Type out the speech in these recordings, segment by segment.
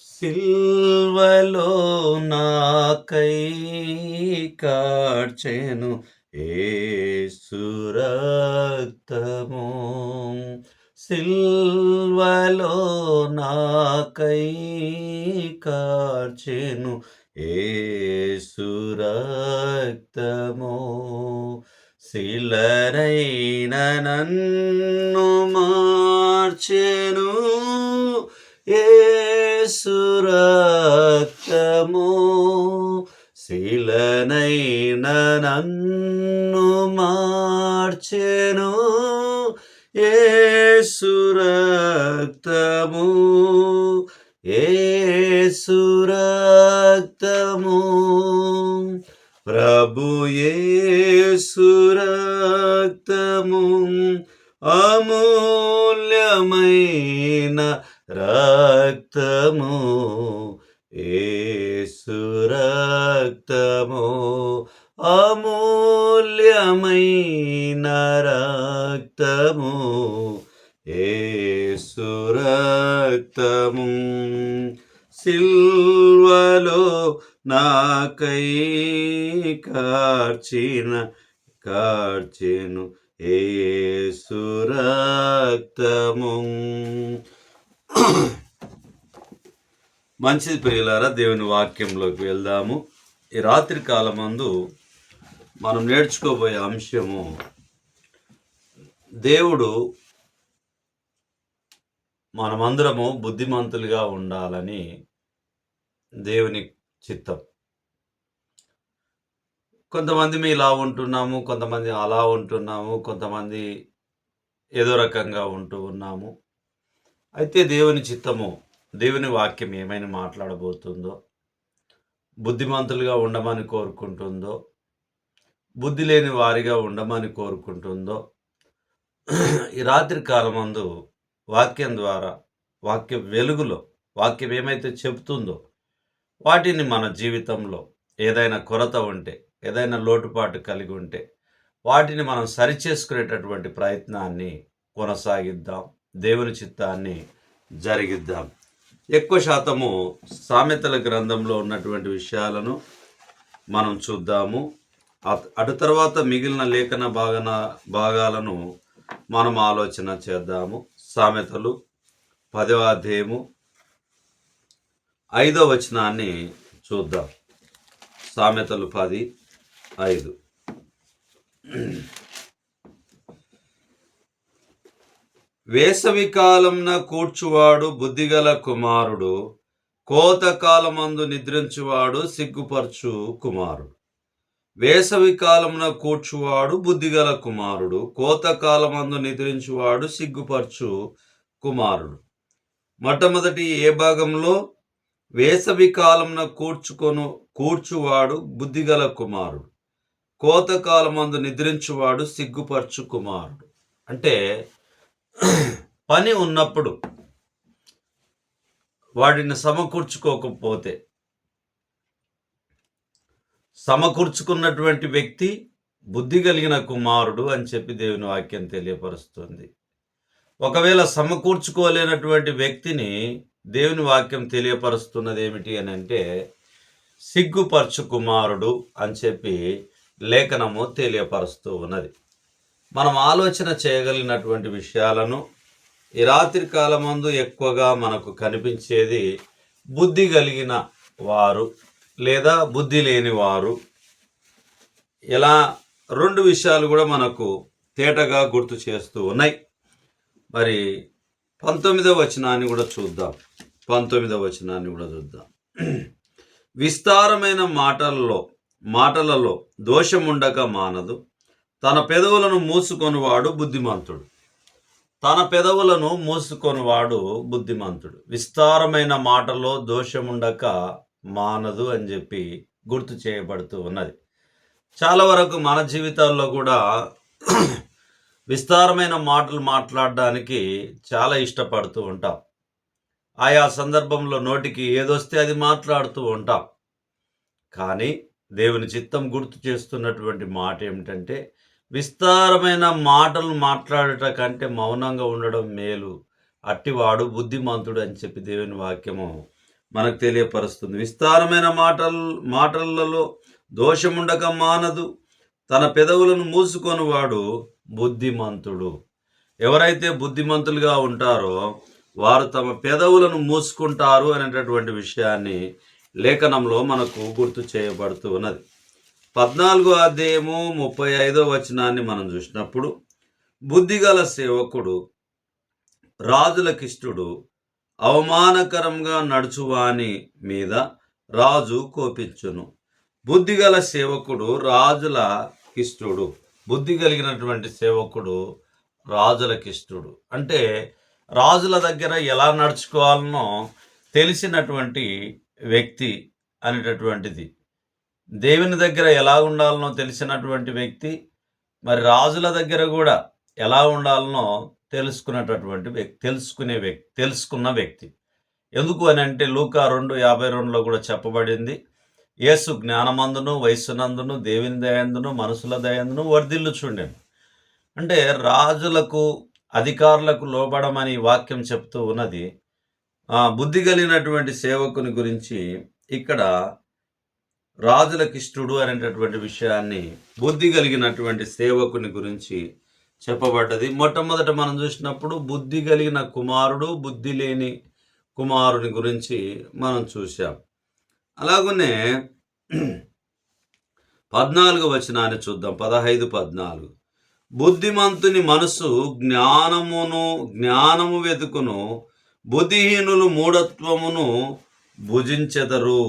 సిల్వలో నాకై కార్చెను యేసు రక్తము. సిల్వలో నాకై కార్చెను యేసు రక్తము. శిలనైన నన్ను మార్చెను యేసు రక్తము. శిలనైన నన్ను మార్చెను యేసు రక్తము. యేసు రక్తము. ప్రభు యేసు రక్తము అమూల్యమైన రక్తము. యేసు రక్తము అమూల్యమైన రక్తము. యేసు రక్తము. సిల్వలో నాకై కార్చెను యేసు రక్తము. మంచిది ప్రియులారా, దేవుని వాక్యంలోకి వెళ్దాము. ఈ రాత్రి కాలమందు మనం నేర్చుకోబోయే అంశము, దేవుడు మనమందరము బుద్ధిమంతులుగా ఉండాలని దేవుని చిత్తం. కొంతమంది ఇలా ఉంటున్నాము, కొంతమంది అలా ఉంటున్నాము, కొంతమంది ఏదో రకంగా ఉంటూ ఉన్నాము. అయితే దేవుని చిత్తము, దేవుని వాక్యం ఏమైనా మాట్లాడబోతుందో, బుద్ధిమంతులుగా ఉండమని కోరుకుంటుందో, బుద్ధి లేని వారిగా ఉండమని కోరుకుంటుందో, ఈ రాత్రి కాలమందు వాక్యం ద్వారా, వాక్య వెలుగులో వాక్యం ఏమైతే చెబుతుందో వాటిని మన జీవితంలో ఏదైనా కొరత ఉంటే, ఏదైనా లోటుపాటు కలిగి ఉంటే వాటిని మనం సరిచేసుకునేటటువంటి ప్రయత్నాన్ని కొనసాగిద్దాం. దేవుని చిత్తాన్ని జరిగిద్దాం. ఎక్కువ శాతము సామెతల గ్రంథంలో ఉన్నటువంటి విషయాలను మనం చూద్దాము. అటు తర్వాత మిగిలిన లేఖన భాగాలను మనం ఆలోచన చేద్దాము. సామెతలు 10వ అధ్యాయము 5వ వచనాన్ని చూద్దాం. సామెతలు 10:5. వేసవి కాలంన కూర్చువాడు బుద్ధిగల కుమారుడు, కోతకాలమందు నిద్రించువాడు సిగ్గుపరచు కుమారుడు. వేసవి కాలమున కూర్చువాడు బుద్ధిగల కుమారుడు, కోతకాలమందు నిద్రించువాడు సిగ్గుపరచు కుమారుడు. మొట్టమొదటి ఏ భాగంలో? వేసవి కాలమున కూర్చువాడు బుద్ధిగల కుమారుడు, కోతకాలమందు నిద్రించువాడు సిగ్గుపరచు కుమారుడు. అంటే పని ఉన్నప్పుడు వాటిని సమకూర్చుకోకపోతే, సమకూర్చుకున్నటువంటి వ్యక్తి బుద్ధి కలిగిన కుమారుడు అని చెప్పి దేవుని వాక్యం తెలియపరుస్తుంది. ఒకవేళ సమకూర్చుకోలేనటువంటి వ్యక్తిని దేవుని వాక్యం తెలియపరుస్తున్నది ఏమిటి అని అంటే, సిగ్గుపరచు కుమారుడు అని చెప్పి లేఖనము తెలియపరుస్తూ ఉన్నది. మనం ఆలోచన చేయగలిగినటువంటి విషయాలను ఈ రాత్రి కాలమందు ఎక్కువగా మనకు కనిపించేది బుద్ధి కలిగిన వారు లేదా బుద్ధి లేని వారు. ఇలా రెండు విషయాలు కూడా మనకు తేటగా గుర్తు చేస్తూ ఉన్నాయి. మరి 19వ వచనాన్ని కూడా చూద్దాం. 19వ వచనాన్ని కూడా చూద్దాం. విస్తారమైన మాటలలో దోషముండక మానదు, తన పెదవులను మూసుకొనివాడు బుద్ధిమంతుడు. తన పెదవులను మూసుకొనివాడు బుద్ధిమంతుడు. విస్తారమైన మాటల్లో దోషముండక మానదు అని చెప్పి గుర్తు చేయబడుతూ ఉన్నది. చాలా వరకు మన జీవితాల్లో కూడా విస్తారమైన మాటలు మాట్లాడడానికి చాలా ఇష్టపడుతూ ఉంటాం. ఆయా సందర్భంలో నోటికి ఏదొస్తే అది మాట్లాడుతూ ఉంటాం. కానీ దేవుని చిత్తం గుర్తు చేస్తున్నటువంటి మాట ఏమిటంటే, విస్తారమైన మాటలు మాట్లాడట కంటే మౌనంగా ఉండడం మేలు, అట్టివాడు బుద్ధిమంతుడు అని చెప్పి దేవుని వాక్యము మనకు తెలియపరుస్తుంది. విస్తారమైన మాటలలో దోషముండక మానదు, తన పెదవులను మూసుకొనివాడు బుద్ధిమంతుడు. ఎవరైతే బుద్ధిమంతులుగా ఉంటారో వారు తమ పెదవులను మూసుకుంటారు అనేటటువంటి విషయాన్ని లేఖనంలో మనకు గుర్తు చేయబడుతూ ఉన్నది. 14వ అధ్యాయము 35వ వచనాన్ని మనం చూసినప్పుడు, బుద్ధిగల సేవకుడు రాజులకిష్టుడు, అవమానకరంగా నడుచువాని మీద రాజు కోపించును. బుద్ధిగల సేవకుడు రాజులకిష్టుడు. బుద్ధి కలిగినటువంటి సేవకుడు రాజులకిష్టుడు. అంటే రాజుల దగ్గర ఎలా నడుచుకోవాలనో తెలిసినటువంటి వ్యక్తి అనేటటువంటిది. దేవుని దగ్గర ఎలా ఉండాలనో తెలిసినటువంటి వ్యక్తి, మరి రాజుల దగ్గర కూడా ఎలా ఉండాలనో తెలుసుకున్న వ్యక్తి. ఎందుకు అని అంటే లూకా 2:52లో కూడా చెప్పబడింది, యేసు జ్ఞానమందును వయస్సునందును దేవుని దయందును మనుషుల దయందును వర్ధిల్లుచుండెను. అంటే రాజులకు అధికారులకు లోబడమని వాక్యం చెప్తూ ఉన్నది. బుద్ధి కలిగినటువంటి సేవకుని గురించి ఇక్కడ రాజులకిష్టుడు అనేటటువంటి విషయాన్ని, బుద్ధి కలిగినటువంటి సేవకుని గురించి చెప్పబడ్డది. మొట్టమొదట మనం చూసినప్పుడు బుద్ధి కలిగిన కుమారుడు, బుద్ధి లేని కుమారుని గురించి మనం చూసాం. అలాగనే 14వ వచనాన్ని చూద్దాం. 15-14. బుద్ధిమంతుని మనసు జ్ఞానము వెతుకును, బుద్ధిహీనులు మూఢత్వమును భుజించెదరు.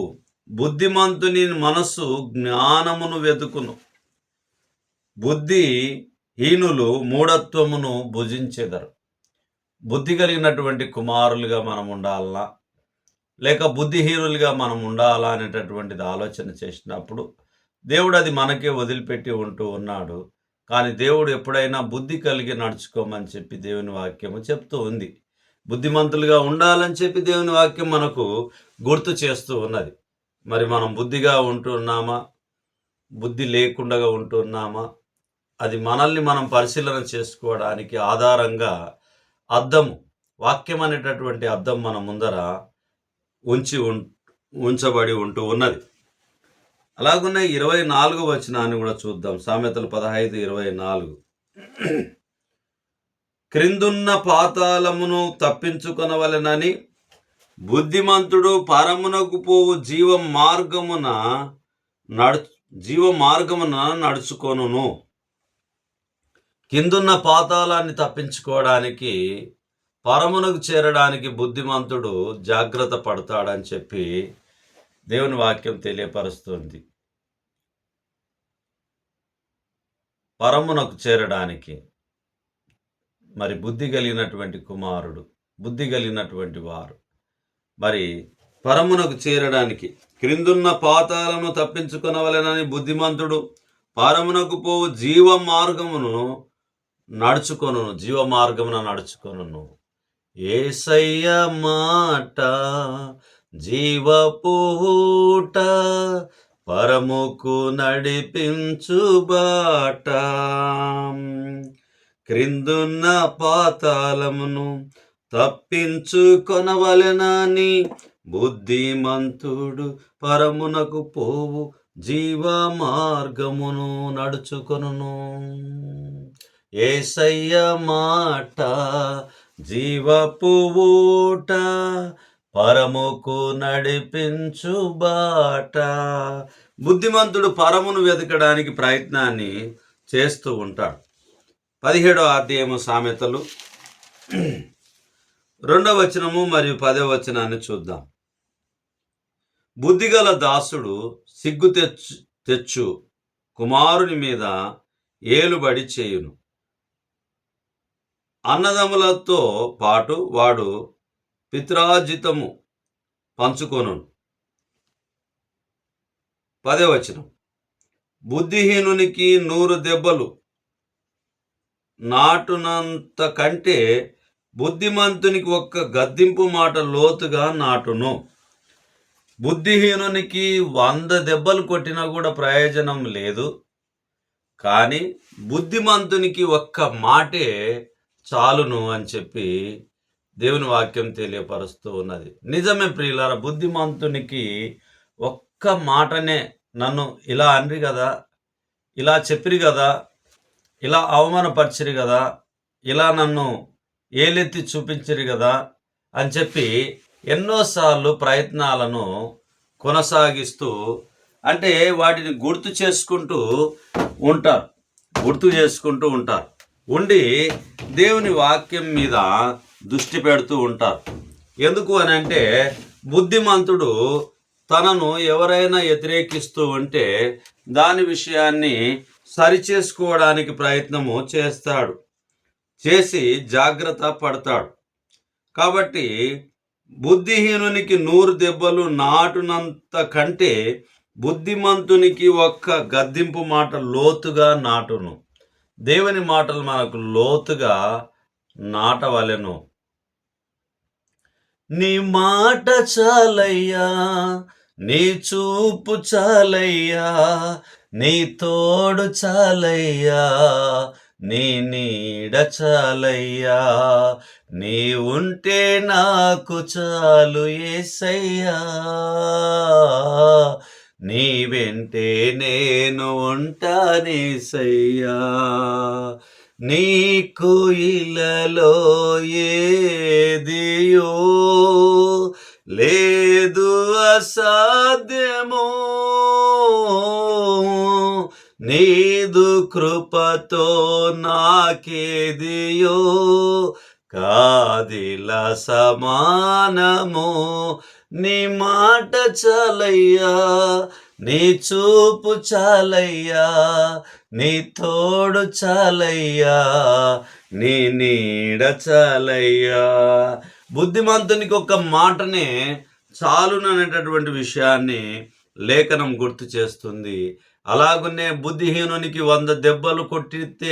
బుద్ధిమంతుని మనసు జ్ఞానమును వెతుకును, బుద్ధిహీనులు మూఢత్వమును భుజించెదరు. బుద్ధి కలిగినటువంటి కుమారులుగా మనం ఉండాలనా లేక బుద్ధిహీనులుగా మనం ఉండాలా అనేటటువంటిది ఆలోచన చేసినప్పుడు దేవుడు అది మనకే వదిలిపెట్టి ఉంటూ ఉన్నాడు. కానీ దేవుడు ఎప్పుడైనా బుద్ధి కలిగి నడుచుకోమని చెప్పి దేవుని వాక్యము చెప్తూ ఉంది. బుద్ధిమంతులుగా ఉండాలని చెప్పి దేవుని వాక్యం మనకు గుర్తు చేస్తూ ఉన్నది. మరి మనం బుద్ధిగా ఉంటున్నామా, బుద్ధి లేకుండా ఉంటున్నామా? అది మనల్ని మనం పరిశీలన చేసుకోవడానికి ఆధారంగా అద్దము, వాక్యం అనేటటువంటి అద్దం మన ముందర ఉంచబడి ఉంటూ ఉన్నది. అలాగునే 24వ వచనాన్ని కూడా చూద్దాం. సామెతలు 15:24. క్రిందున్న పాతాళమును తప్పించుకొనవలెనని బుద్ధిమంతుడు పరమునకు పోవు జీవ మార్గమున నడుచుకొనును. కిందున్న పాతాళాన్ని తప్పించుకోవడానికి, పరమునకు చేరడానికి బుద్ధిమంతుడు జాగ్రత్త పడతాడని చెప్పి దేవుని వాక్యం తెలియపరుస్తుంది. పరమునకు చేరడానికి మరి బుద్ధి కలిగినటువంటి కుమారుడు, బుద్ధి కలిగినటువంటి వారు మరి పరమునకు చేరడానికి, క్రిందున్న పాతాలను తప్పించుకొనవలెనని బుద్ధిమంతుడు పరమునకు పోవు జీవ మార్గమున నడుచుకొనును. యేసయ్య మాట జీవపూట, పరముకు నడిపించు బాట. క్రిందున్న పాతాళమును తప్పించుకొనవలెనని బుద్ధిమంతుడు పరమునకు పోవు జీవ మార్గమును నడుచుకొనును. యేసయ్య మాట జీవపుట, పరముకు నడిపించు బాట. బుద్ధిమంతుడు పరమును వెతకడానికి ప్రయత్నాన్ని చేస్తూ ఉంటాడు. 17వ అధ్యాయము సామెతలు 2వ వచనము మరియు 10వ వచనాన్ని చూద్దాం. బుద్ధిగల దాసుడు సిగ్గు తెచ్చు కుమారుని మీద ఏలుబడి చేయును. అన్నదమ్ములతో పాటు వాడు పిత్రాజితము పంచుకొను. 10వ వచనం. బుద్ధిహీనునికి 100 దెబ్బలు నాటునంత కంటే బుద్ధిమంతునికి ఒక్క గద్దింపు మాట లోతుగా నాటును. బుద్ధిహీనునికి 100 దెబ్బలు కొట్టినా కూడా ప్రయోజనం లేదు. కానీ బుద్ధిమంతునికి ఒక్క మాటే చాలును అని చెప్పి దేవుని వాక్యం తెలియపరుస్తూ ఉన్నది. నిజమే ప్రియులారా, బుద్ధిమంతునికి ఒక్క మాటనే నన్ను ఇలా అనరి కదా, ఇలా చెప్పిరి కదా, ఇలా అవమానపరిచిరి కదా, ఇలా నన్ను ఏలెత్తి చూపించిరి కదా అని చెప్పి ఎన్నోసార్లు ప్రయత్నాలను కొనసాగిస్తూ, అంటే వాటిని గుర్తు చేసుకుంటూ ఉంటారు. ఉండి దేవుని వాక్యం మీద దృష్టి పెడుతూ ఉంటారు. ఎందుకు అని అంటే, బుద్ధిమంతుడు తనను ఎవరైనా వ్యతిరేకిస్తూ ఉంటే దాని విషయాన్ని సరిచేసుకోవడానికి ప్రయత్నము చేసి జాగ్రత్త పడతాడు. కాబట్టి బుద్ధిహీనునికి 100 దెబ్బలు నాటునంత కంటే బుద్ధిమంతునికి ఒక్క గద్దింపు మాట లోతుగా నాటును. దేవుని మాటలు మనకు లోతుగా నాటవలెను. నీ మాట చాలయ్యా, నీ చూపు చాలయ్యా, నీ తోడు చాలయ్యా, నీ నీడ చాలయ్యా, నీ ఉంటే నాకు చాలు యేసయ్యా, నీ వెంటే నేను ఉంటానేసయ్యా, నీకు ఇలలో ఏదియో లేదు అసాధ్యము, నీదు కృపతో నాకేదియో కాదిల సమానము. నీ మాట చాలయ్యా, నీ చూపు చాలయ్యా, నీ తోడు చాలయ్యా, నీ నీడ చాలయ్యా. బుద్ధిమంతునికి ఒక మాటనే చాలుననేటటువంటి విషయాన్ని లేఖనం గుర్తు చేస్తుంది. అలాగునే బుద్ధిహీనునికి 100 దెబ్బలు కొట్టితే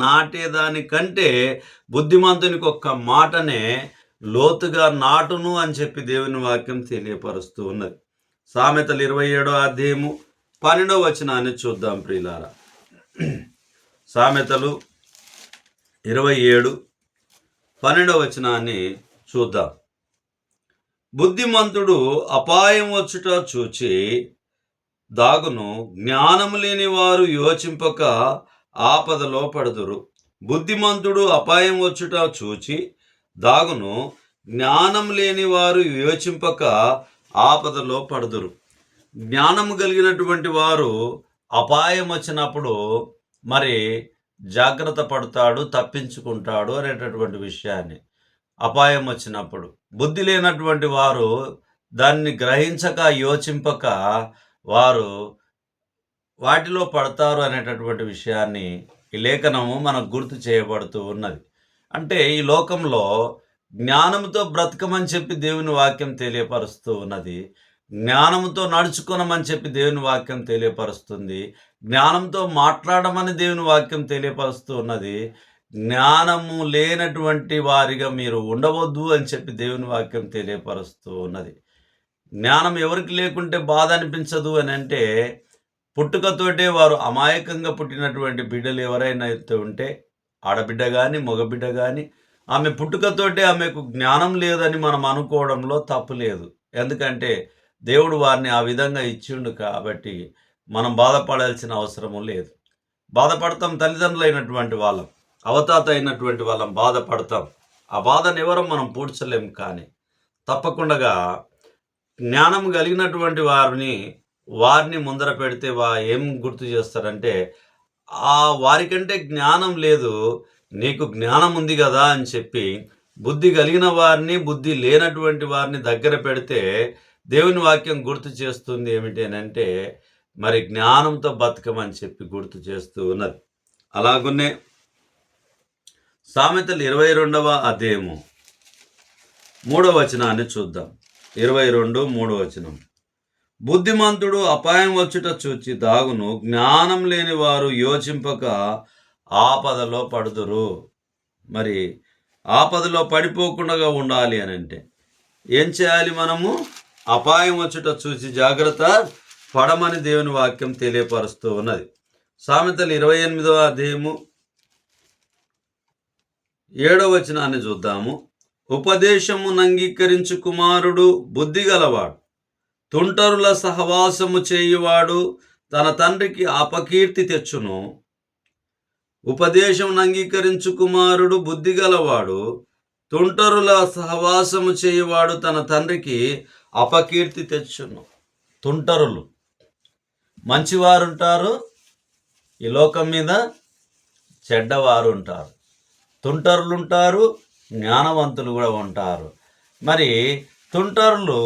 నాటేదానికంటే బుద్ధిమంతునికి ఒక్క మాటనే లోతుగా నాటును అని చెప్పి దేవుని వాక్యం తెలియపరుస్తూ ఉన్నది. సామెతలు 27వ అధ్యాయము 12వ వచనాన్ని చూద్దాం ప్రియులారా. సామెతలు 27 12వ వచనాన్ని చూద్దాం. బుద్ధిమంతుడు అపాయం వచ్చుట చూచి దాగును, జ్ఞానము లేని వారు యోచింపక ఆపదలో పడుదురు. బుద్ధిమంతుడు అపాయం వచ్చుట చూచి దాగును, జ్ఞానం లేని వారు యోచింపక ఆపదలో పడుదురు. జ్ఞానము కలిగినటువంటి వారు అపాయం వచ్చినప్పుడు మరి జాగ్రత్త పడతాడు, తప్పించుకుంటాడు అనేటటువంటి విషయాన్ని. అపాయం వచ్చినప్పుడు బుద్ధి లేనటువంటి వారు దాన్ని గ్రహించక యోచింపక వారు వాటిలో పడతారు అనేటటువంటి విషయాన్ని ఈ లేఖనము మనకు గుర్తు చేయబడుతూ ఉన్నది. అంటే ఈ లోకంలో జ్ఞానంతో బ్రతకమని చెప్పి దేవుని వాక్యం తెలియపరుస్తూ ఉన్నది. జ్ఞానంతో నడుచుకోనమని చెప్పి దేవుని వాక్యం తెలియపరుస్తుంది. జ్ఞానంతో మాట్లాడమని దేవుని వాక్యం తెలియపరుస్తూ ఉన్నది. జ్ఞానము లేనటువంటి వారిగా మీరు ఉండవద్దు అని చెప్పి దేవుని వాక్యం తెలియపరుస్తూ ఉన్నది. జ్ఞానం ఎవరికి లేకుంటే బాధ అనిపించదు అని అంటే, పుట్టుకతోటే వారు అమాయకంగా పుట్టినటువంటి బిడ్డలు ఎవరైనా ఉంటే, ఆడబిడ్డ కానీ మగబిడ్డ కానీ, ఆమె పుట్టుకతోటే ఆమెకు జ్ఞానం లేదని మనం అనుకోవడంలో తప్పు లేదు. ఎందుకంటే దేవుడు వారిని ఆ విధంగా ఇచ్చిండు కాబట్టి మనం బాధపడాల్సిన అవసరము లేదు. బాధపడతాం, తల్లిదండ్రులైనటువంటి వాళ్ళం, అవతాత అయినటువంటి వాళ్ళం బాధపడతాం. ఆ బాధను ఎవరో మనం పూడ్చలేం. కానీ తప్పకుండా జ్ఞానం కలిగినటువంటి వారిని ముందర పెడితే ఏం గుర్తు చేస్తారంటే, వారికంటే జ్ఞానం లేదు, నీకు జ్ఞానం ఉంది కదా అని చెప్పి బుద్ధి కలిగిన వారిని, బుద్ధి లేనటువంటి వారిని దగ్గర పెడితే దేవుని వాక్యం గుర్తు చేస్తుంది ఏమిటి అని అంటే, మరి జ్ఞానంతో బతకమని చెప్పి గుర్తు చేస్తూ ఉన్నది. అలాగునే సామెతలు 22వ అధ్యాయము 3వ వచనాన్ని చూద్దాం. 22 3వ వచనం. బుద్ధిమంతుడు అపాయం వచ్చుట చూచి దాగును, జ్ఞానం లేని వారు యోచింపక ఆపదలో పడుదురు. మరి ఆపదలో పడిపోకుండా ఉండాలి అని అంటే ఏం చేయాలి? మనము అపాయం వచ్చుట చూసి జాగ్రత్త పడమని దేవుని వాక్యం తెలియపరుస్తూ ఉన్నది. సామెతలు 28వ అధ్యాయము 7వ వచనాన్ని చూద్దాము. ఉపదేశమును అంగీకరించు కుమారుడు బుద్ధిగలవాడు. తుంటరుల సహవాసము చేయువాడు తన తండ్రికి అపకీర్తి తెచ్చును. ఉపదేశమును అంగీకరించు కుమారుడు బుద్ధిగలవాడు. తుంటరుల సహవాసము చేయువాడు తన తండ్రికి అపకీర్తి తెచ్చును. తుంటరులు, మంచివారు ఉంటారు, ఈ లోకం మీద చెడ్డవారు ఉంటారు. తుంటరులు ఉంటారు, జ్ఞానవంతులు కూడా ఉంటారు. మరి తుంటరులు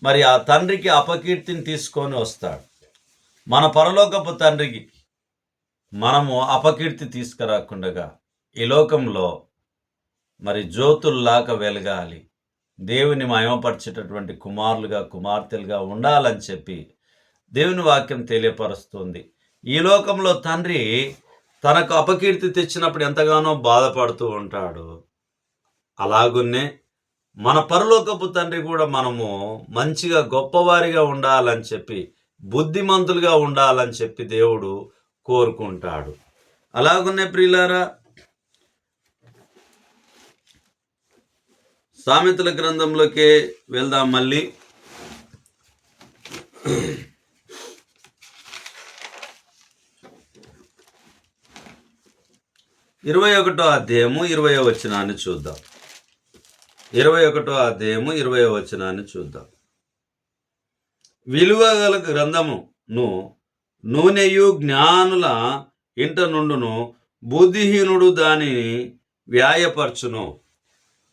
మరి ఆ తండ్రికి అపకీర్తిని తీసుకొని వస్తాడు. మన పరలోకపు తండ్రికి మనము అపకీర్తి తీసుకురాకుండా ఈ లోకంలో మరి జ్యోతుల్లాగా వెలగాలి, దేవుని మహిమపరిచేటటువంటి కుమారులుగా కుమార్తెలుగా ఉండాలని చెప్పి దేవుని వాక్యం తెలియపరుస్తుంది. ఈ లోకంలో తండ్రి తనకు అపకీర్తి తెచ్చినప్పుడు ఎంతగానో బాధపడుతూ ఉంటాడు. అలాగున్నే మన పరలోకపు తండ్రి కూడా మనము మంచిగా గొప్పవారిగా ఉండాలని చెప్పి, బుద్ధిమంతులుగా ఉండాలని చెప్పి దేవుడు కోరుకుంటాడు. అలాగున్నే ప్రియులారా, సామెతల గ్రంథంలోకి వెళ్దాం. మళ్ళీ 21వ అధ్యాయము 20వ వచనాన్ని చూద్దాం. 21వ అధ్యాయము 20వ వచనాన్ని చూద్దాం. విలువగల గ్రంథమును నూనెయు జ్ఞానుల ఇంట నుండును, బుద్ధిహీనుడు దానిని వ్యాయపరచును.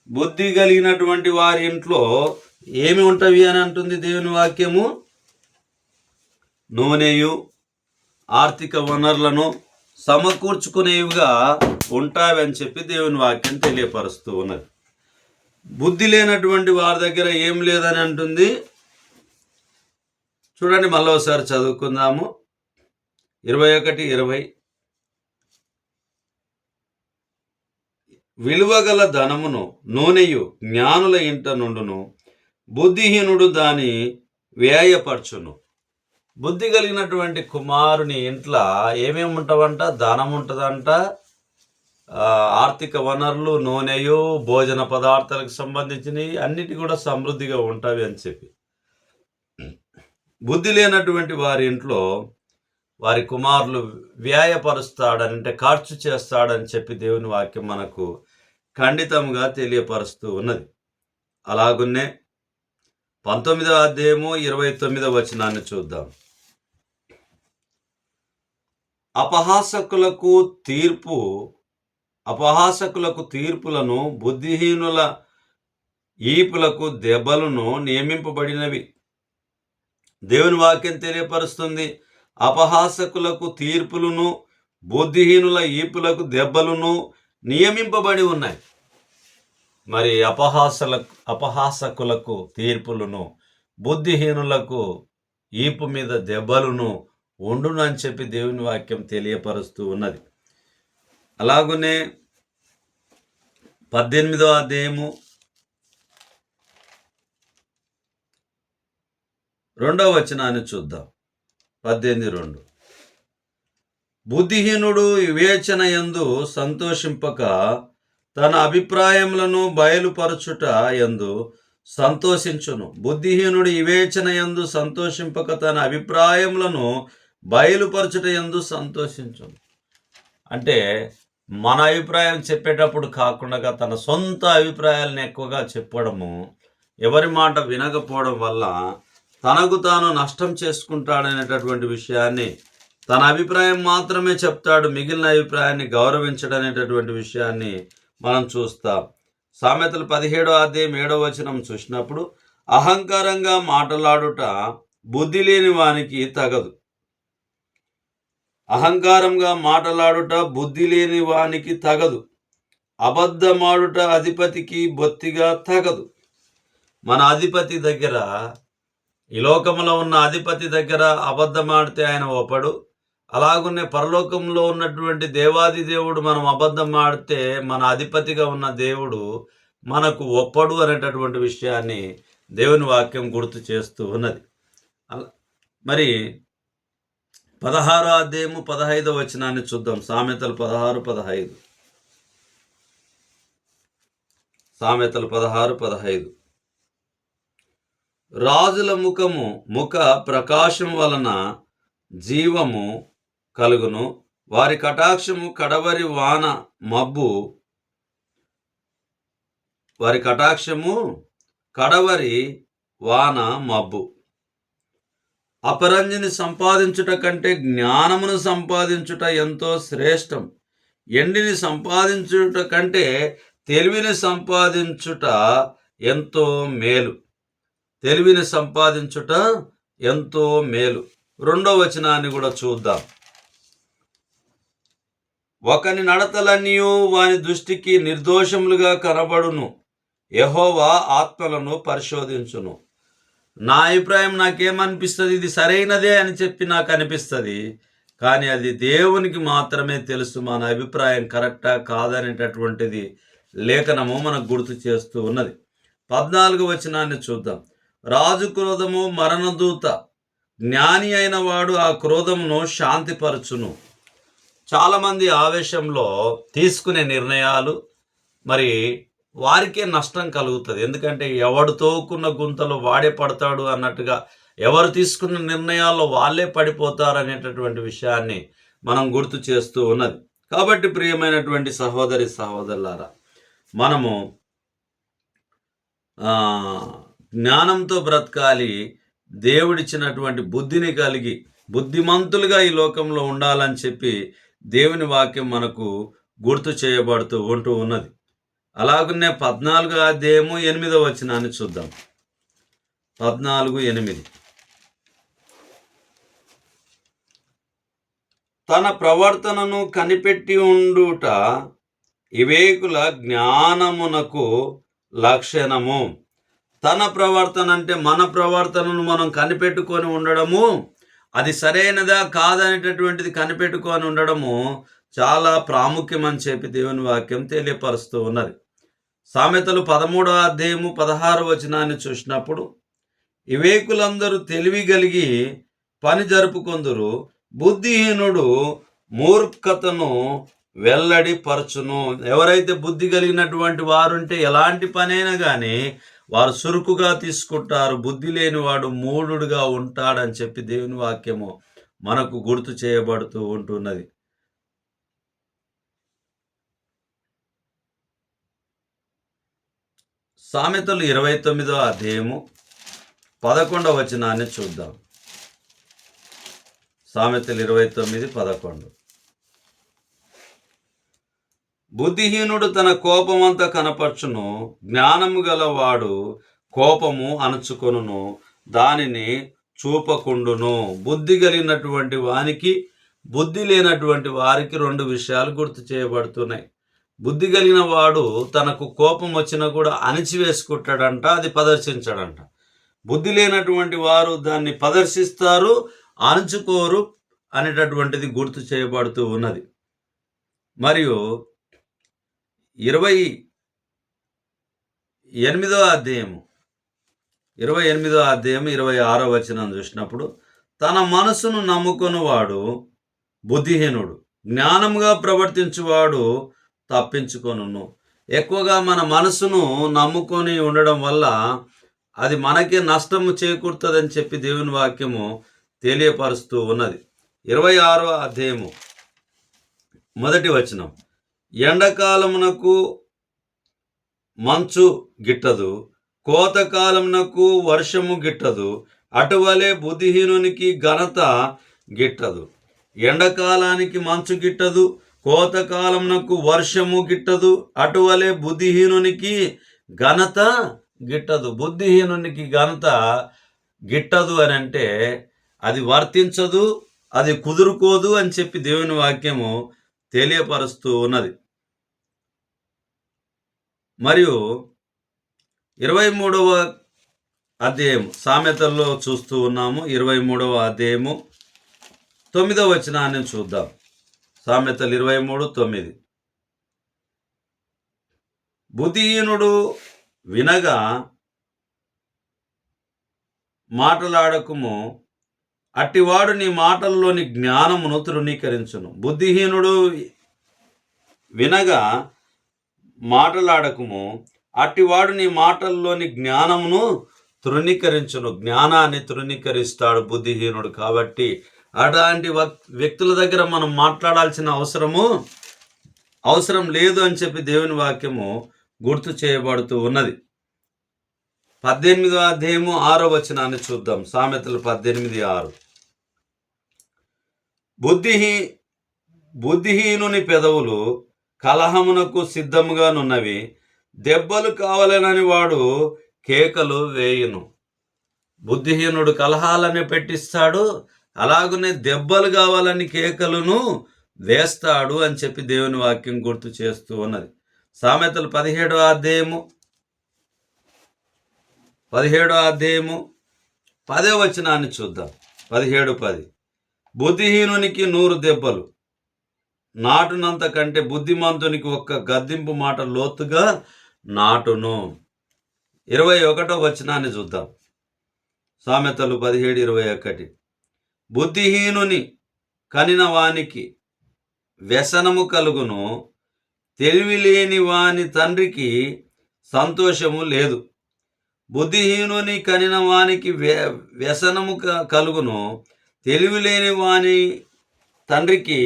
బుద్ధి కలిగినటువంటి వారి ఇంట్లో ఏమి ఉంటవి అని అంటుంది దేవుని వాక్యము? నూనెయు ఆర్థిక వనరులను సమకూర్చుకునేవిగా ఉంటావి అని చెప్పి దేవుని వాక్యం తెలియపరుస్తూ ఉన్నది. బుద్ధి లేనటువంటి వారి దగ్గర ఏం లేదని అంటుంది. చూడండి, మళ్ళీ ఒకసారి చదువుకుందాము. 21:20. విలువగల ధనమును నూనెయు జ్ఞానుల ఇంట నుండును, బుద్ధిహీనుడు దాని వ్యయపరచును. బుద్ధి కలిగినటువంటి కుమారుని ఇంట్లో ఏమేమి ఉంటావంట? ధనం ఉంటుందంట, ఆర్థిక వనరులు, నూనెయు, భోజన పదార్థాలకు సంబంధించినవి అన్నిటి కూడా సమృద్ధిగా ఉంటాయి అని చెప్పి. బుద్ధి లేనటువంటి వారి ఇంట్లో వారి కుమారులు వ్యయపరుస్తాడని, అంటే ఖర్చు చేస్తాడని చెప్పి దేవుని వాక్యం మనకు ఖండితంగా తెలియపరుస్తూ ఉన్నది. అలాగున్నే 19వ అధ్యాయము 29వ వచనాన్ని చూద్దాం. అపహాసకులకు తీర్పులను, బుద్ధిహీనుల ఈపులకు దెబ్బలను నియమింపబడినవి. దేవుని వాక్యం తెలియపరుస్తుంది, అపహాసకులకు తీర్పులను, బుద్ధిహీనుల ఈపులకు దెబ్బలను నియమింపబడి ఉన్నాయి. మరి అపహాసకులకు తీర్పులను, బుద్ధిహీనులకు ఈపు మీద దెబ్బలను ఉండును అని చెప్పి దేవుని వాక్యం తెలియపరుస్తూ ఉన్నది. అలాగునే 18వ అధ్యాయము 2వ వచనాన్ని చూద్దాం. 18:2. బుద్ధిహీనుడు వివేచన యందు సంతోషింపక తన అభిప్రాయములను బయలుపరచుట యందు సంతోషించును. బుద్ధిహీనుడు వివేచన యందు సంతోషింపక తన అభిప్రాయములను బయలుపరచుట యందు సంతోషించును. అంటే మన అభిప్రాయం చెప్పేటప్పుడు కాకుండా తన సొంత అభిప్రాయాలను ఎక్కువగా చెప్పడము, ఎవరి మాట వినకపోవడం వల్ల తనకు తాను నష్టం చేసుకుంటాడనేటటువంటి విషయాన్ని, తన అభిప్రాయం మాత్రమే చెప్తాడు, మిగిలిన అభిప్రాయాన్ని గౌరవించడనేటటువంటి విషయాన్ని మనం చూస్తాం. సామెతలు 17వ అధ్యాయం 7వ వచనం చూసినప్పుడు, అహంకారంగా మాట్లాడుట బుద్ధి లేని వానికి తగదు. అహంకారంగా మాట్లాడుట బుద్ధి లేని వానికి తగదు. అబద్ధమాడుట అధిపతికి బొత్తిగా తగదు. మన అధిపతి దగ్గర, ఈ లోకంలో ఉన్న అధిపతి దగ్గర అబద్ధమాడితే ఆయన ఒప్పడు. అలాగునే పరలోకంలో ఉన్నటువంటి దేవాది దేవుడు మనం అబద్ధం ఆడితే మన అధిపతిగా ఉన్న దేవుడు మనకు ఒప్పడు అనేటటువంటి విషయాన్ని దేవుని వాక్యం గుర్తు చేస్తూ ఉన్నది. మరి 16వ అధ్యాయము 15వ వచనాన్ని చూద్దాం. సామెతలు 16:15. సామెతలు 16:15. రాజుల ముఖ ప్రకాశం వలన జీవము కలుగును, వారి కటాక్షము కడవరి వాన మబ్బు. వారి కటాక్షము కడవరి వాన మబ్బు. అపరంజిని సంపాదించుట కంటే జ్ఞానమును సంపాదించుట ఎంతో శ్రేష్టం. ఎండిని సంపాదించుట కంటే తెలివిని సంపాదించుట ఎంతో మేలు. తెలివిని సంపాదించుట ఎంతో మేలు. 2వ వచనాన్ని కూడా చూద్దాం. ఒకని నడతలన్నీయు వాని దృష్టికి నిర్దోషములుగా కనబడును, యెహోవా ఆత్మలను పరిశోధించును. నా అభిప్రాయం నాకేమనిపిస్తుంది, ఇది సరైనదే అని చెప్పి నాకు అనిపిస్తుంది, కానీ అది దేవునికి మాత్రమే తెలుసు మన అభిప్రాయం కరెక్టా కాదనేటటువంటిది లేఖనము మనకు గుర్తు చేస్తూ ఉన్నది. 14వ వచనాన్ని చూద్దాం. రాజు క్రోధము మరణదూత, జ్ఞాని అయిన వాడు ఆ క్రోధమును శాంతిపరచును. చాలామంది ఆవేశంలో తీసుకునే నిర్ణయాలు మరి వారికే నష్టం కలుగుతుంది. ఎందుకంటే ఎవడు తోకున్న గుంతలో వాడే పడతాడు అన్నట్టుగా ఎవరు తీసుకున్న నిర్ణయాల్లో వాళ్ళే పడిపోతారు అనేటటువంటి విషయాన్ని మనం గుర్తు చేస్తూ ఉన్నది. కాబట్టి ప్రియమైనటువంటి సహోదరి సహోదరులారా, మనము జ్ఞానంతో బ్రతకాలి. దేవుడిచ్చినటువంటి బుద్ధిని కలిగి బుద్ధిమంతులుగా ఈ లోకంలో ఉండాలని చెప్పి దేవుని వాక్యం మనకు గుర్తు చేయబడుతూ ఉంటూ ఉన్నది. అలాగనే 14వ అధ్యాయము 8వ వచనాన్ని చూద్దాం. 14:8. తన ప్రవర్తనను కనిపెట్టి ఉండుట వివేకుల జ్ఞానమునకు లక్షణము. తన ప్రవర్తన అంటే మన ప్రవర్తనను మనం కనిపెట్టుకొని ఉండడము, అది సరైనదా కాదనేటటువంటిది కనిపెట్టుకొని ఉండడము చాలా ప్రాముఖ్యం అని చెప్పి దేవుని వాక్యం తెలియపరుస్తూ ఉన్నది. సామెతలు 13వ అధ్యాయము 16వ వచనాన్ని చూసినప్పుడు, వివేకులందరూ తెలివి కలిగి పని జరుపుకొందురు, బుద్ధిహీనుడు మూర్ఖతను వెల్లడి పరచును. ఎవరైతే బుద్ధి కలిగినటువంటి వారుంటే ఎలాంటి పనైనా కానీ వారు చురుకుగా తీసుకుంటారు. బుద్ధి లేనివాడు మూఢుడుగా ఉంటాడని చెప్పి దేవుని వాక్యము మనకు గుర్తు చేయబడుతూ ఉంటున్నది. సామెతలు 29వ అధ్యాయము 11వ వచనాన్ని చూద్దాం. సామెతలు 29:11. బుద్ధిహీనుడు తన కోపమంతా కనపరచును, జ్ఞానము గలవాడు కోపము అణుచుకొనును, దానిని చూపకుండును. బుద్ధి కలిగినటువంటి వానికి బుద్ధి లేనటువంటి వారికి 2 విషయాలు గుర్తు చేయబడుతున్నాయి. బుద్ధి కలిగిన వాడు తనకు కోపం వచ్చినా కూడా అణిచివేసుకుంటాడంట, అది ప్రదర్శించాడంట. బుద్ధి లేనటువంటి వారు దాన్ని ప్రదర్శిస్తారు, అణుచుకోరు అనేటటువంటిది గుర్తు చేయబడుతూ ఉన్నది. మరియు 28వ అధ్యాయము 26వ వచనం చూసినప్పుడు, తన మనసును నమ్ముకొనివాడు బుద్ధిహీనుడు, జ్ఞానముగా ప్రవర్తించువాడు తప్పించుకొనును. ఎక్కువగా మన మనసును నమ్ముకొని ఉండడం వల్ల అది మనకే నష్టము చేకూరుతుందని చెప్పి దేవుని వాక్యము తెలియపరుస్తూ ఉన్నది. 26వ అధ్యాయము 1వ వచనం, ఎండాకాలమునకు మంచు గిట్టదు, కోతకాలమునకు వర్షము గిట్టదు, అటువలే బుద్ధిహీనునికి ఘనత గిట్టదు. ఎండాకాలానికి మంచు గిట్టదు, కోతకాలమునకు వర్షము గిట్టదు, అటువలే బుద్ధిహీనునికి ఘనత గిట్టదు. బుద్ధిహీనునికి ఘనత గిట్టదు అని అంటే అది వర్తించదు, అది కుదురుకోదు అని చెప్పి దేవుని వాక్యము తెలియపరుస్తూ ఉన్నది. మరియు 23వ అధ్యాయం సామెతల్లో చూస్తూ ఉన్నాము. 23వ అధ్యాయము 9వ వచనాన్ని చూద్దాం. సామెతలు 23:9. బుద్ధిహీనుడు వినగా మాటలాడకుము, అట్టివాడు నీ మాటల్లోని జ్ఞానమును తృణీకరించును. బుద్ధిహీనుడు వినగా మాటలాడకుము, అట్టివాడు నీ మాటల్లోని జ్ఞానమును తృణీకరించును. జ్ఞానాన్ని తృణీకరిస్తాడు బుద్ధిహీనుడు. కాబట్టి అలాంటి వ్యక్తుల దగ్గర మనం మాట్లాడాల్సిన అవసరం లేదు అని చెప్పి దేవుని వాక్యము గుర్తు చేయబడుతూ ఉన్నది. 18వ అధ్యాయము 6వ వచనాన్ని చూద్దాం. సామెతలు 18:6. బుద్ధిహీనుని పెదవులు కలహమునకు సిద్ధముగానున్నవి, దెబ్బలు కావాలనని వాడు కేకలు వేయును. బుద్ధిహీనుడు కలహాలని పెట్టిస్తాడు, అలాగనే దెబ్బలు కావాలని కేకలను వేస్తాడు అని చెప్పి దేవుని వాక్యం గుర్తు చేస్తూ ఉన్నది. సామెతలు 17వ అధ్యాయము 10వ వచనాన్ని చూద్దాం. 17:10. బుద్ధిహీనునికి 100 దెబ్బలు నాటునంత కంటే బుద్ధిమంతునికి ఒక్క గద్దింపు మాట లోతుగా నాటును. 21వ వచనాన్ని చూద్దాం. సామెతలు 17:21. బుద్ధిహీనుని కనిన వానికి వ్యసనము కలుగును, తెలివిలేని వాని తండ్రికి సంతోషము లేదు. బుద్ధిహీనుని కనిన వానికి వ్యసనము కలుగును, తెలివిలేని వాని తండ్రికి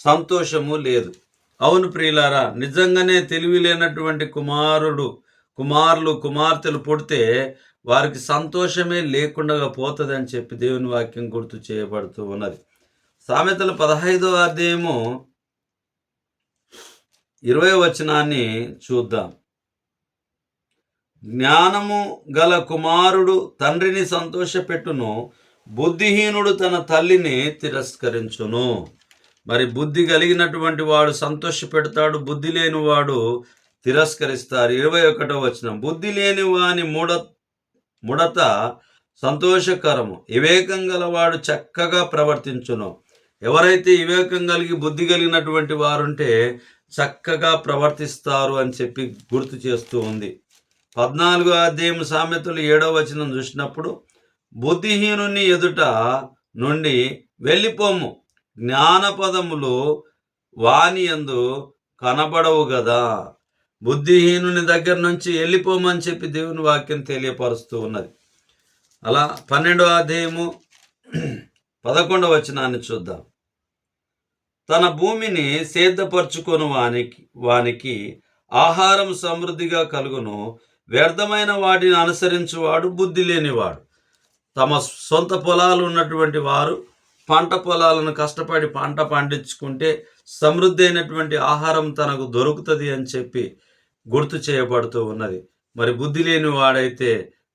సంతోషము లేదు. అవును ప్రియులారా, నిజంగానే తెలివి లేనటువంటి కుమారులు కుమార్తెలు పుడితే వారికి సంతోషమే లేకుండా పోతుంది అని చెప్పి దేవుని వాక్యం గుర్తు చేయబడుతూ ఉన్నది. సామెతలు 15వ అధ్యాయము 20వ వచనాన్ని చూద్దాం. జ్ఞానము గల కుమారుడు తండ్రిని సంతోషపెట్టును, బుద్ధిహీనుడు తన తల్లిని తిరస్కరించును. మరి బుద్ధి కలిగినటువంటి వాడు సంతోష పెడతాడు, బుద్ధి లేని వాడు తిరస్కరిస్తారు. 21వ వచనం. బుద్ధి లేని వాని ముడత సంతోషకరము, వివేకం గలవాడు చక్కగా ప్రవర్తించును. ఎవరైతే వివేకం కలిగి బుద్ధి కలిగినటువంటి వారుంటే చక్కగా ప్రవర్తిస్తారు అని చెప్పి గుర్తు చేస్తూ ఉంది. 14వ అధ్యాయం సామెతలు 7వ వచనం చూసినప్పుడు, బుద్ధిహీనుని ఎదుట నుండి వెళ్ళిపోము, జ్ఞానపదములు వాని యందు కనబడవు కదా. బుద్ధిహీనుని దగ్గర నుంచి వెళ్ళిపోమని చెప్పి దేవుని వాక్యం తెలియపరుస్తూ ఉన్నది. అలా 12వ అధ్యాయము 11వ వచనాన్ని చూద్దాం. తన భూమిని సేద్యపరచుకొను వానికి ఆహారం సమృద్ధిగా కలుగును, వ్యర్థమైన వాటిని అనుసరించువాడు బుద్ధి లేనివాడు. తమ సొంత పొలాలు ఉన్నటువంటి వారు పంట పొలాలను కష్టపడి పంట పండించుకుంటే సమృద్ధి అయినటువంటి ఆహారం తనకు దొరుకుతుంది అని చెప్పి గుర్తు చేయబడుతూ ఉన్నది. మరి బుద్ధి లేని వాడైతే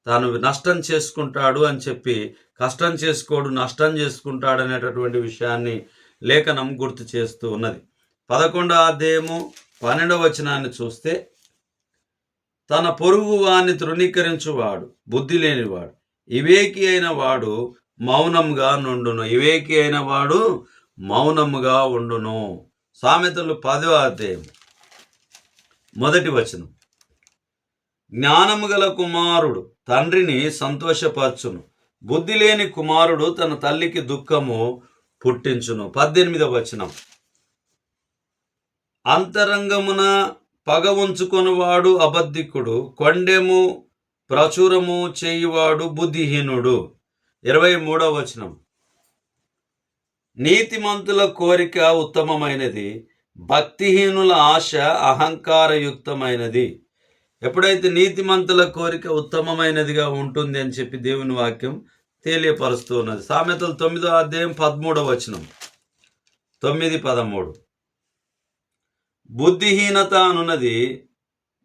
తాను నష్టం చేసుకుంటాడు అని చెప్పి, కష్టం చేసుకోడు నష్టం చేసుకుంటాడు అనేటటువంటి విషయాన్ని లేఖనం గుర్తు చేస్తూ ఉన్నది. 11వ అధ్యాయము 12వ వచనాన్ని చూస్తే, తన పొరుగు వాణ్ణి తృణీకరించువాడు బుద్ధి లేనివాడు, వివేకి అయిన వాడు మౌనంగా ఉండును. సామెతలు 10వ అధ్యాయం 1వ వచనం. జ్ఞానము గల కుమారుడు తండ్రిని సంతోషపరచును, బుద్ధి లేని కుమారుడు తన తల్లికి దుఃఖము పుట్టించును. 18వ వచనం. అంతరంగమున పగ ఉంచుకొనువాడు అబద్ధికుడు, కొండెము ప్రచురము చేయువాడు బుద్ధిహీనుడు. 23వ వచనం. నీతిమంతుల కోరిక ఉత్తమమైనది, భక్తిహీనుల ఆశ అహంకారయుక్తమైనది. ఎప్పుడైతే నీతిమంతుల కోరిక ఉత్తమమైనదిగా ఉంటుంది అని చెప్పి దేవుని వాక్యం తెలియపరుస్తూ ఉన్నది. సామెతలు 9వ అధ్యాయం 13వ వచనం. 9-13. బుద్ధిహీనత అనున్నది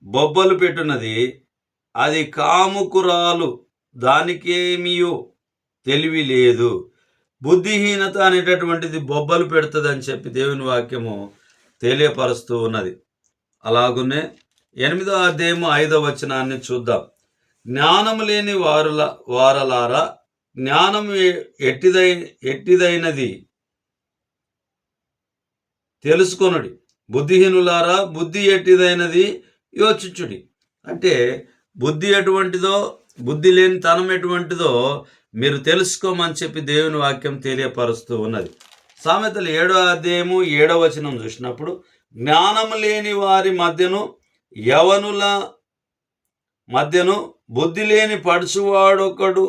బొబ్బలు పెట్టున్నది, అది కాముకురాలు, దానికేమీయో తెలివి లేదు. బుద్ధిహీనత అనేటటువంటిది బొబ్బలు పెడుతుంది అని చెప్పి దేవుని వాక్యము తెలియపరుస్తూ ఉన్నది. అలాగునే 8వ అధ్యాయము 5వ వచనాన్ని చూద్దాం. జ్ఞానము లేని వారలారా, జ్ఞానము ఎట్టిదైనది తెలుసుకొనుడి, బుద్ధిహీనులారా బుద్ధి ఎట్టిదైనది యోచించుడి. అంటే బుద్ధి ఎటువంటిదో, బుద్ధి లేని తనం ఎటువంటిదో మీరు తెలుసుకోమని చెప్పి దేవుని వాక్యం తెలియపరుస్తూ ఉన్నది. సామెతలు 7వ అధ్యాయము 7వ వచనం చూసినప్పుడు, జ్ఞానము లేని వారి మధ్యను యవనుల మధ్యను బుద్ధి లేని పడుచువాడొకడు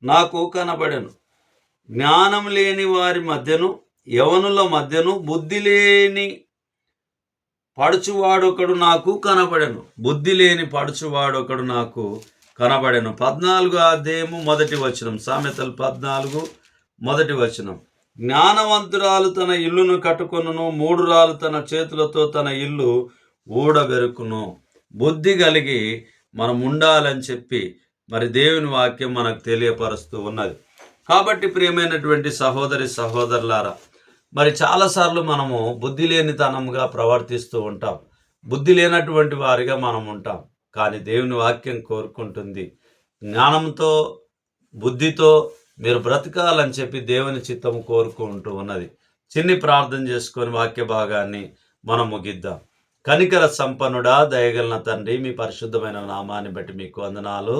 నాకు కనబడెను. జ్ఞానం లేని వారి మధ్యను, యవనుల మధ్యను బుద్ధి లేని పడుచువాడొకడు నాకు కనబడెను. బుద్ధి లేని పడుచువాడొకడు నాకు కనబడెను. 14 అధ్యాయము 1 వచనం. సామెతలు 14 1 వచనం. జ్ఞానవంతురాలు తన ఇల్లును కట్టుకొనును, మూఢురాలు తన చేతులతో తన ఇల్లు ఊడబెరుకును. బుద్ధి కలిగి మనం ఉండాలని చెప్పి మరి దేవుని వాక్యం మనకు తెలియపరుస్తూ ఉన్నది. కాబట్టి ప్రియమైనటువంటి సహోదరి సహోదరులారా, మరి చాలాసార్లు మనము బుద్ధి లేనితనంగా ప్రవర్తిస్తూ ఉంటాం. బుద్ధి లేనటువంటి వారిగా మనం ఉంటాం. కానీ దేవుని వాక్యం కోరుకుంటుంది, జ్ఞానంతో బుద్ధితో మీరు బ్రతకాలని చెప్పి దేవుని చిత్తం కోరుకుంటూ ఉన్నది. చిన్ని ప్రార్థన చేసుకొని వాక్య భాగాన్ని మనం ముగిద్దాం. కనికర సంపన్నుడా, దయగలన తండ్రి, మీ పరిశుద్ధమైన నామాన్ని బట్టి మీకు వందనాలు.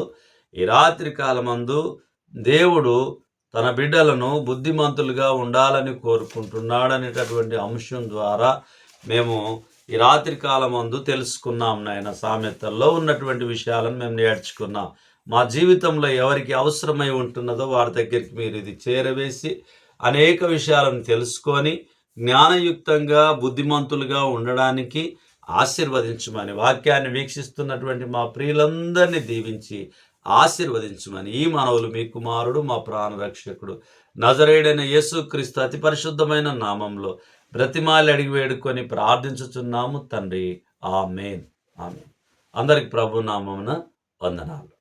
ఈ రాత్రి కాలమందు దేవుడు తన బిడ్డలను బుద్ధిమంతులుగా ఉండాలని కోరుకుంటున్నాడనేటటువంటి అంశం ద్వారా మేము ఈ రాత్రి కాలమందు తెలుసుకున్నాం నాయన. సామెతల్లో ఉన్నటువంటి విషయాలను మేము నేర్చుకున్నాం. మా జీవితంలో ఎవరికి అవసరమై ఉంటున్నదో వారి దగ్గరికి మీరు ఇది చేరవేసి అనేక విషయాలను తెలుసుకొని జ్ఞానయుక్తంగా బుద్ధిమంతులుగా ఉండడానికి ఆశీర్వదించమని, వాక్యాన్ని వీక్షిస్తున్నటువంటి మా ప్రియులందరినీ దీవించి ఆశీర్వదించమని ఈ మనవులు మీ కుమారుడు, మా ప్రాణరక్షకుడు నజరేయుడైన యేసుక్రీస్తు అతి పరిశుద్ధమైన నామంలో బ్రతిమాలి అడిగి వేడుకొని ప్రార్థించుచున్నాము తండ్రి. ఆమేన్. ఆమేన్. అందరికి ప్రభు నామమున వందనాలు.